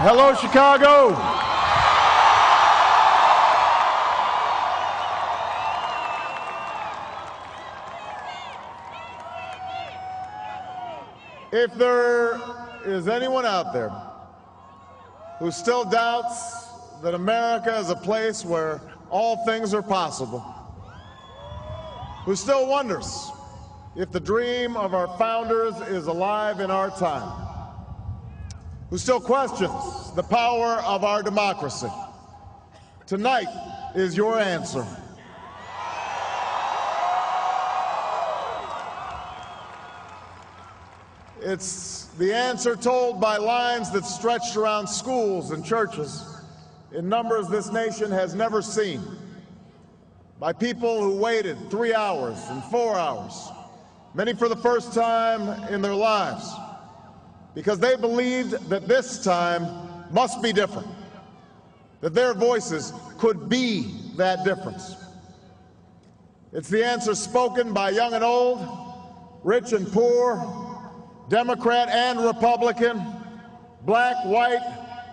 Hello, Chicago. If there is anyone out there who still doubts that America is a place where all things are possible, who still wonders if the dream of our founders is alive in our time, who still questions the power of our democracy, tonight is your answer. It's the answer told by lines that stretched around schools and churches in numbers this nation has never seen, by people who waited 3 hours and 4 hours, many for the first time in their lives, because they believed that this time must be different, that their voices could be that difference. It's the answer spoken by young and old, rich and poor, Democrat and Republican, black, white,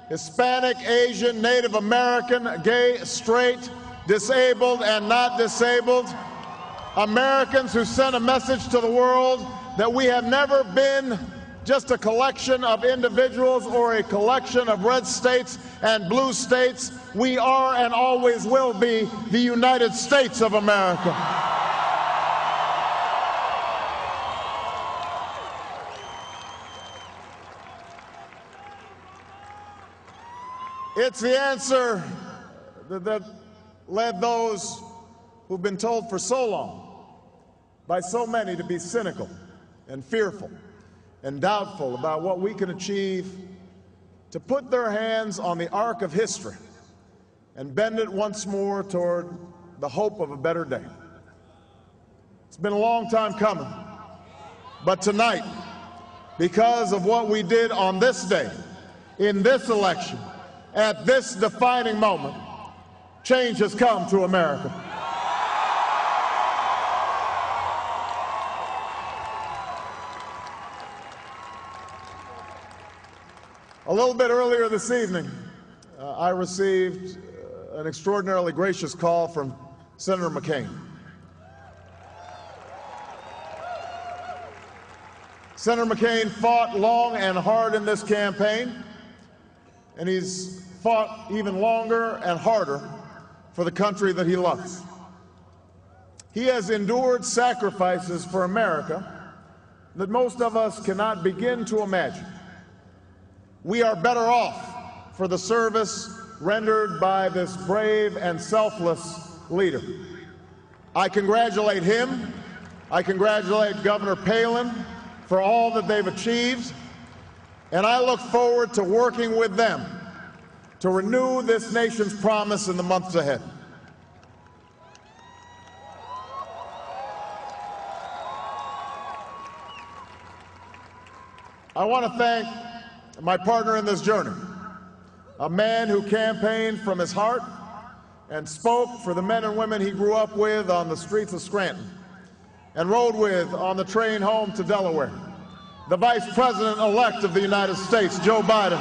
Hispanic, Asian, Native American, gay, straight, disabled and not disabled, Americans who sent a message to the world that we have never been just a collection of individuals or a collection of red states and blue states. We are and always will be the United States of America. It's the answer that led those who've been told for so long by so many to be cynical and fearful and doubtful about what we can achieve, to put their hands on the arc of history and bend it once more toward the hope of a better day. It's been a long time coming, but tonight, because of what we did on this day, in this election, at this defining moment, change has come to America. A little bit earlier this evening, I received an extraordinarily gracious call from Senator McCain. Senator McCain fought long and hard in this campaign, and he's fought even longer and harder for the country that he loves. He has endured sacrifices for America that most of us cannot begin to imagine. We are better off for the service rendered by this brave and selfless leader. I congratulate him. I congratulate Governor Palin for all that they've achieved, and I look forward to working with them to renew this nation's promise in the months ahead. I want to thank my partner in this journey, a man who campaigned from his heart and spoke for the men and women he grew up with on the streets of Scranton and rode with on the train home to Delaware, the Vice President-elect of the United States, Joe Biden.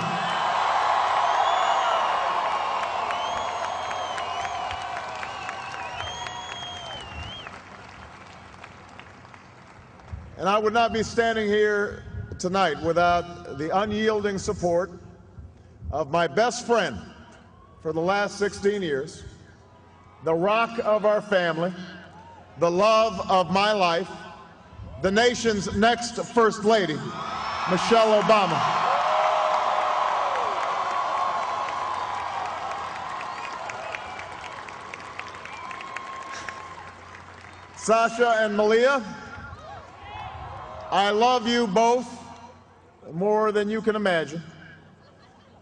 And I would not be standing here tonight without the unyielding support of my best friend for the last 16 years, the rock of our family, the love of my life, the nation's next First Lady, Michelle Obama. Sasha and Malia, I love you both more than you can imagine,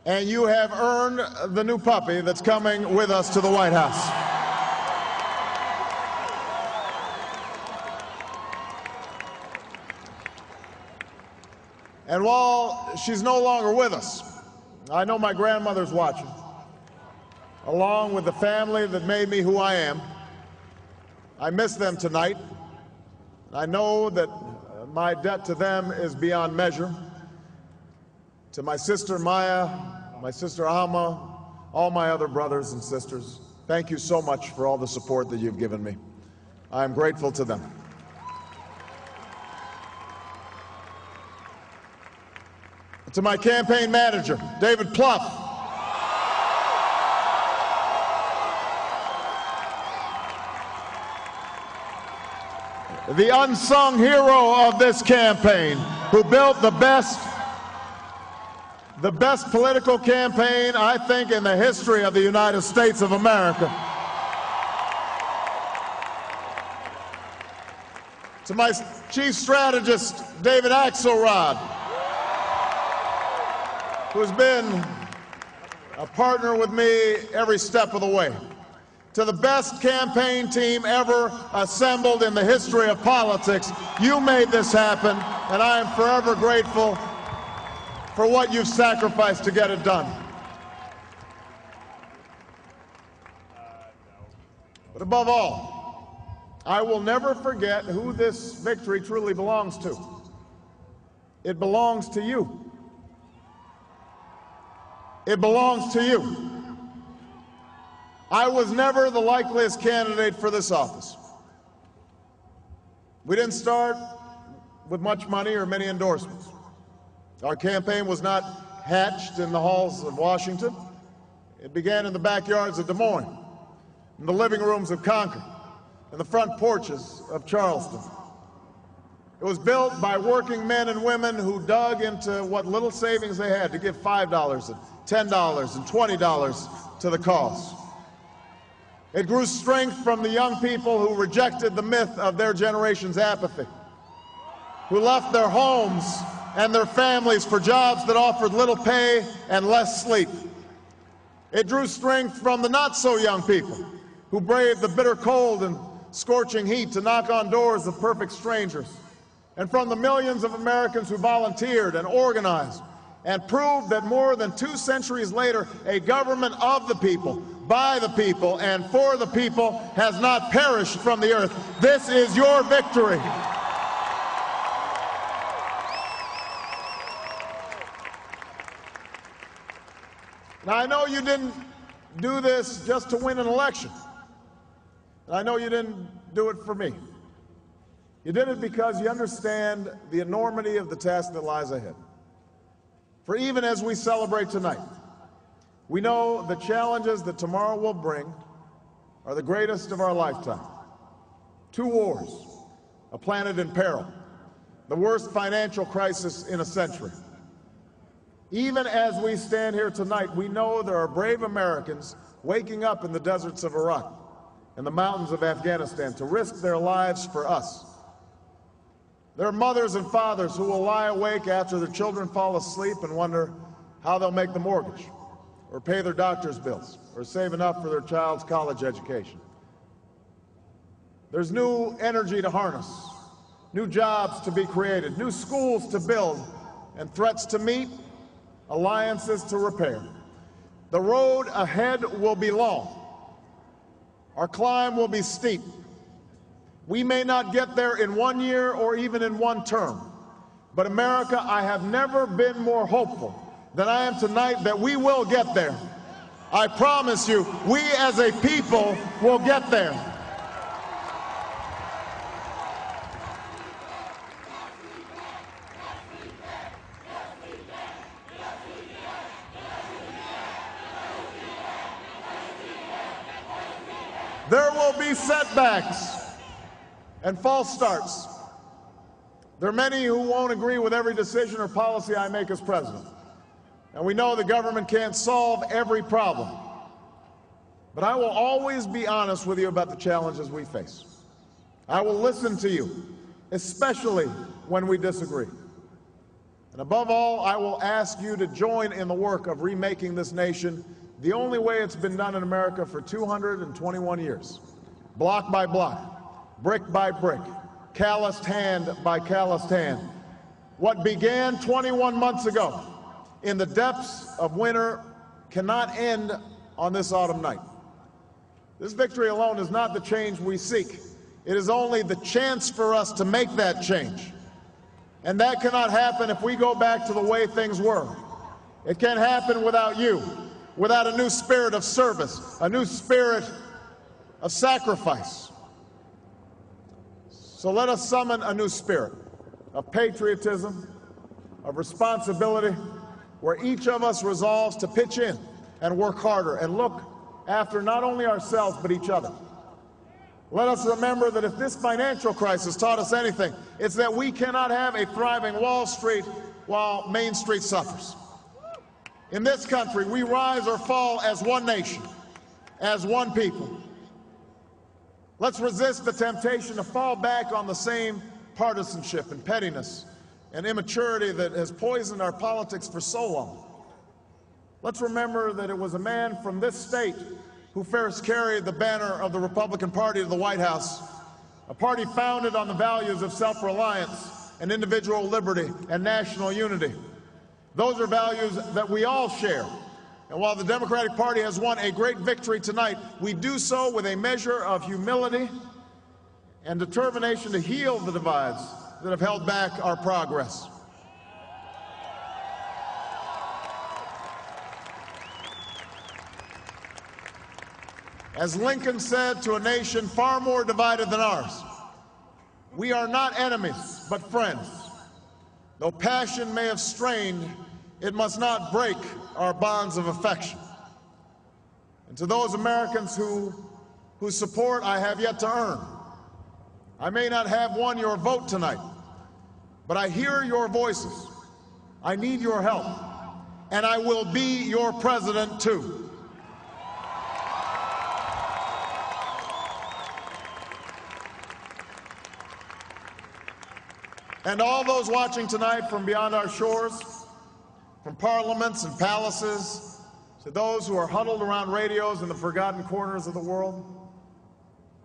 and you have earned the new puppy that's coming with us to the White House. And while she's no longer with us, I know my grandmother's watching, along with the family that made me who I am. I miss them tonight. I know that my debt to them is beyond measure. To my sister Maya, my sister Alma, all my other brothers and sisters, thank you so much for all the support that you've given me. I am grateful to them. To my campaign manager, David Plouffe, the unsung hero of this campaign, who built the best political campaign, I think, in the history of the United States of America. To my chief strategist, David Axelrod, who's been a partner with me every step of the way. To the best campaign team ever assembled in the history of politics, you made this happen, and I am forever grateful for what you've sacrificed to get it done. But above all, I will never forget who this victory truly belongs to. It belongs to you. It belongs to you. I was never the likeliest candidate for this office. We didn't start with much money or many endorsements. Our campaign was not hatched in the halls of Washington. It began in the backyards of Des Moines, in the living rooms of Concord, in the front porches of Charleston. It was built by working men and women who dug into what little savings they had to give $5 and $10 and $20 to the cause. It grew strength from the young people who rejected the myth of their generation's apathy, who left their homes and their families for jobs that offered little pay and less sleep. It drew strength from the not-so-young people who braved the bitter cold and scorching heat to knock on doors of perfect strangers, and from the millions of Americans who volunteered and organized and proved that more than 2 centuries later, a government of the people, by the people, and for the people has not perished from the earth. This is your victory. Now, I know you didn't do this just to win an election. And I know you didn't do it for me. You did it because you understand the enormity of the task that lies ahead. For even as we celebrate tonight, we know the challenges that tomorrow will bring are the greatest of our lifetime. 2 wars, a planet in peril, the worst financial crisis in a century. Even as we stand here tonight, we know there are brave Americans waking up in the deserts of Iraq and the mountains of Afghanistan to risk their lives for us. There are mothers and fathers who will lie awake after their children fall asleep and wonder how they'll make the mortgage, or pay their doctor's bills, or save enough for their child's college education. There's new energy to harness, new jobs to be created, new schools to build, and threats to meet, alliances to repair. The road ahead will be long. Our climb will be steep. We may not get there in 1 year or even in 1 term. But America, I have never been more hopeful than I am tonight that we will get there. I promise you, we as a people will get there. There will be setbacks and false starts. There are many who won't agree with every decision or policy I make as president. And we know the government can't solve every problem. But I will always be honest with you about the challenges we face. I will listen to you, especially when we disagree. And above all, I will ask you to join in the work of remaking this nation the only way it's been done in America for 221 years, block by block, brick by brick, calloused hand by calloused hand. What began 21 months ago in the depths of winter cannot end on this autumn night. This victory alone is not the change we seek. It is only the chance for us to make that change. And that cannot happen if we go back to the way things were. It can't happen without you, without a new spirit of service, a new spirit of sacrifice. So let us summon a new spirit of patriotism, of responsibility, where each of us resolves to pitch in and work harder and look after not only ourselves but each other. Let us remember that if this financial crisis taught us anything, it's that we cannot have a thriving Wall Street while Main Street suffers. In this country, we rise or fall as one nation, as one people. Let's resist the temptation to fall back on the same partisanship and pettiness and immaturity that has poisoned our politics for so long. Let's remember that it was a man from this state who first carried the banner of the Republican Party to the White House, a party founded on the values of self-reliance and individual liberty and national unity. Those are values that we all share. And while the Democratic Party has won a great victory tonight, we do so with a measure of humility and determination to heal the divides that have held back our progress. As Lincoln said to a nation far more divided than ours, we are not enemies, but friends. Though passion may have strained, it must not break our bonds of affection. And to those Americans whose support I have yet to earn, I may not have won your vote tonight, but I hear your voices. I need your help, and I will be your president too. And all those watching tonight from beyond our shores, from parliaments and palaces, to those who are huddled around radios in the forgotten corners of the world,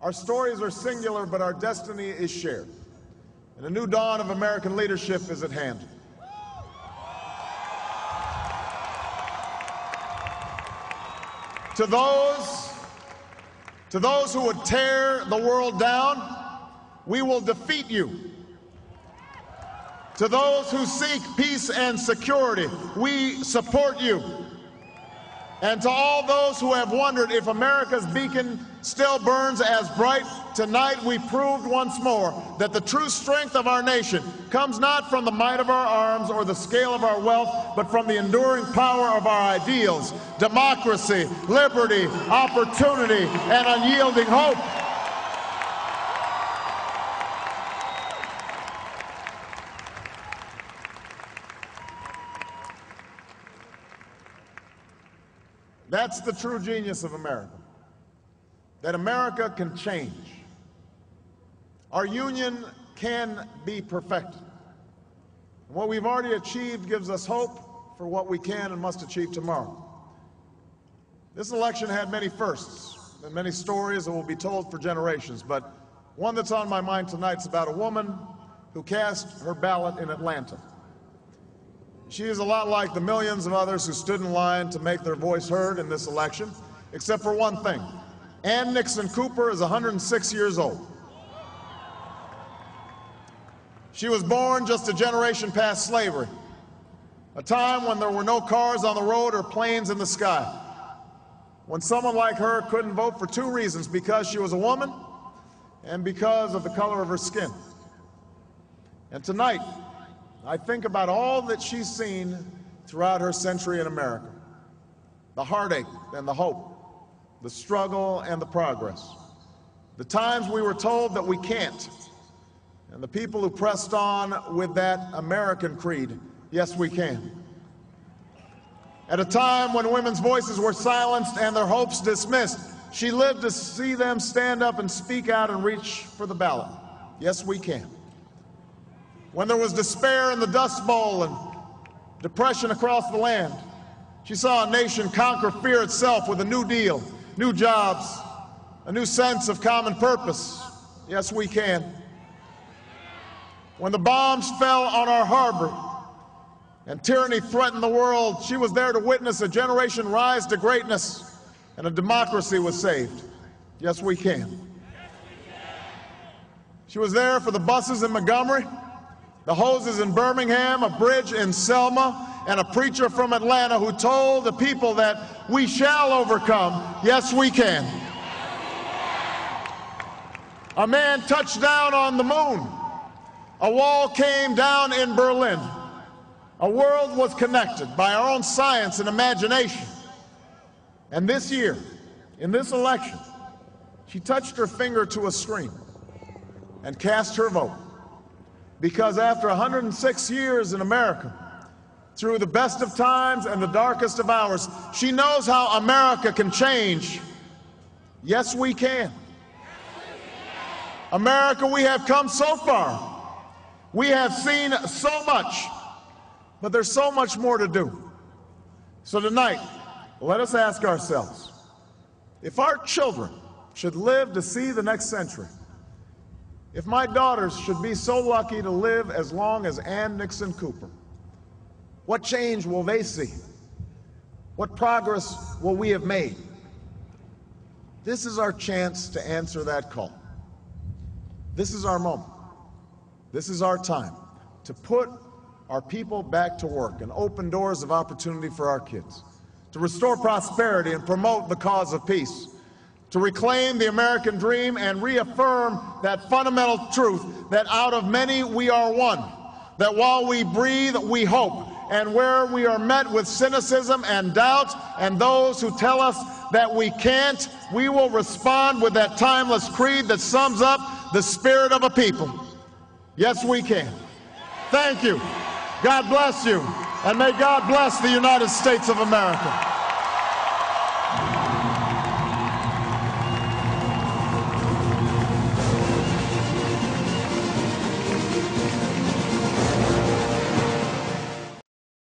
our stories are singular, but our destiny is shared. And a new dawn of American leadership is at hand. To those who would tear the world down, we will defeat you. To those who seek peace and security, we support you. And to all those who have wondered if America's beacon still burns as bright, tonight we proved once more that the true strength of our nation comes not from the might of our arms or the scale of our wealth, but from the enduring power of our ideals: democracy, liberty, opportunity, and unyielding hope. That's the true genius of America, that America can change. Our union can be perfected. And what we've already achieved gives us hope for what we can and must achieve tomorrow. This election had many firsts and many stories that will be told for generations, but one that's on my mind tonight is about a woman who cast her ballot in Atlanta. She is a lot like the millions of others who stood in line to make their voice heard in this election, except for one thing. Ann Nixon Cooper is 106 years old. She was born just a generation past slavery, a time when there were no cars on the road or planes in the sky, when someone like her couldn't vote for two reasons: because she was a woman and because of the color of her skin. And tonight, I think about all that she's seen throughout her century in America: the heartache and the hope, the struggle and the progress, the times we were told that we can't, and the people who pressed on with that American creed: yes, we can. At a time when women's voices were silenced and their hopes dismissed, she lived to see them stand up and speak out and reach for the ballot: yes, we can. When there was despair in the Dust Bowl and depression across the land, she saw a nation conquer fear itself with a New Deal, new jobs, a new sense of common purpose. Yes, we can. When the bombs fell on our harbor and tyranny threatened the world, she was there to witness a generation rise to greatness and a democracy was saved. Yes, we can. She was there for the buses in Montgomery, the hoses in Birmingham, a bridge in Selma, and a preacher from Atlanta who told the people that we shall overcome. Yes, we can. A man touched down on the moon. A wall came down in Berlin. A world was connected by our own science and imagination. And this year, in this election, she touched her finger to a screen and cast her vote. Because after 106 years in America, through the best of times and the darkest of hours, she knows how America can change. Yes, we can. America, we have come so far. We have seen so much, but there's so much more to do. So tonight, let us ask ourselves, if our children should live to see the next century, if my daughters should be so lucky to live as long as Ann Nixon Cooper, what change will they see? What progress will we have made? This is our chance to answer that call. This is our moment. This is our time to put our people back to work and open doors of opportunity for our kids, to restore prosperity and promote the cause of peace, to reclaim the American dream and reaffirm that fundamental truth that out of many we are one, that while we breathe, we hope, and where we are met with cynicism and doubt and those who tell us that we can't, we will respond with that timeless creed that sums up the spirit of a people. Yes, we can. Thank you. God bless you. And may God bless the United States of America.